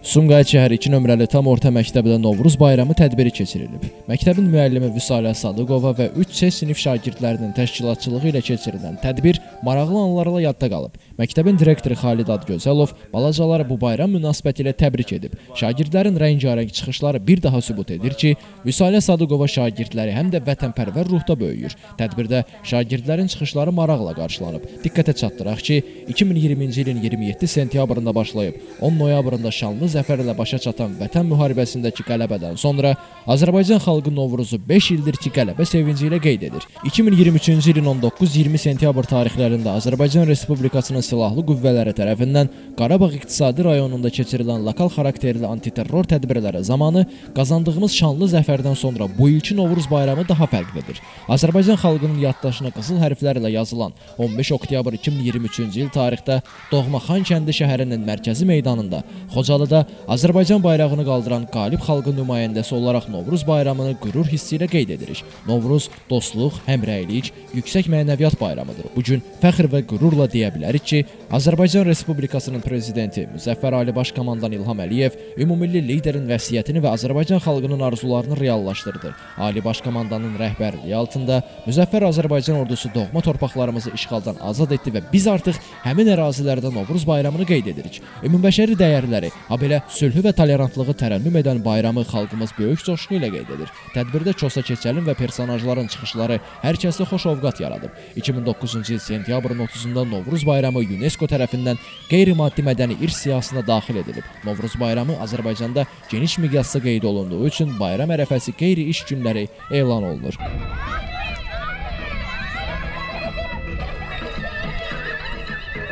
Sumqayıt şəhəri 2 nömrəli tam orta məktəbdə Novruz bayramı tədbiri keçirilib. Məktəbin müəllimi Vüsalə Sadıqova və 3C sinif şagirdlərinin təşkilatçılığı ilə keçirilən tədbir maraqlı anlarla yadda qalıb. Məktəbin direktoru Xalid Adgözəlov balacaları bu bayram münasibətilə təbrik edib. Şagirdlərin rəngarəng çıxışları bir daha sübut edir ki, Vüsalə Sadıqova şagirdləri həm də vətənpərvər ruhda böyüyür. Tədbirdə şagirdlərin çıxışları maraqla qarşılanıb. Diqqətə çatdıraq ki, 2020-ci ilin 27 sentyabrında başlayıb 10 noyabrında şanlı zəfərlə başa çatan Vətən müharibəsindəki qələbədən sonra Azərbaycan xalqı Novruzu 5 ildir ki, qələbə sevinci ilə qeyd edir. 2023-cü ilin 19-20 sentyabr tarixlərində Azərbaycan Respublikasının silahlı qüvvələri tərəfindən Qarabağ iqtisadi rayonunda keçirilən lokal xarakterli antiterror tədbirləri zamanı qazandığımız şanlı zəfərdən sonra bu ilki Novruz bayramı daha fərqlidir. Azərbaycan xalqının yaddaşına qızıl hərflərlə yazılan 15 oktyabr 2023-cü il tarixdə doğma Xankəndi şəhərinin mərkəzi meydanında Xocalıda Azərbaycan bayrağını qaldıran qalib xalqın nümayəndəsi olaraq Novruz bayramını qürur hissi ilə qeyd edirik. Novruz dostluq, həmrəylik, yüksək mənəviyyat bayramıdır. Bu gün fəxr və qürurla deyə bilərik ki, Azərbaycan Respublikasının prezidenti Müzəffər Ali Baş Komandan İlham Əliyev ümumilli liderin vəsiyyətini və Azərbaycan xalqının arzularını reallaşdırdı. Ali Baş Komandanın rəhbərliyi altında Müzəffər Azərbaycan ordusu doğma torpaqlarımızı işğaldan azad etdi və biz artıq həmin ərazilərdə Novruz bayramını qeyd edirik. Ümumbəşəri dəyərləri, habelə sülhü və tolerantlığı tərənnüm edən bayramı xalqımız böyük coşqu ilə qeyd edir. Tədbirdə Çosa Keçəlin və personajların çıxışları hər kəsdə xoş ovqat yaradıb. 2009-cu il sentyabrın 30-da Novruz bayramı UNESCO tərəfindən qeyri-maddi mədəni irs siyahısına daxil edilib. Novruz bayramı Azərbaycanda geniş miqyasda qeyd olunduğu üçün bayram ərəfəsi qeyri-iş günləri elan olunur.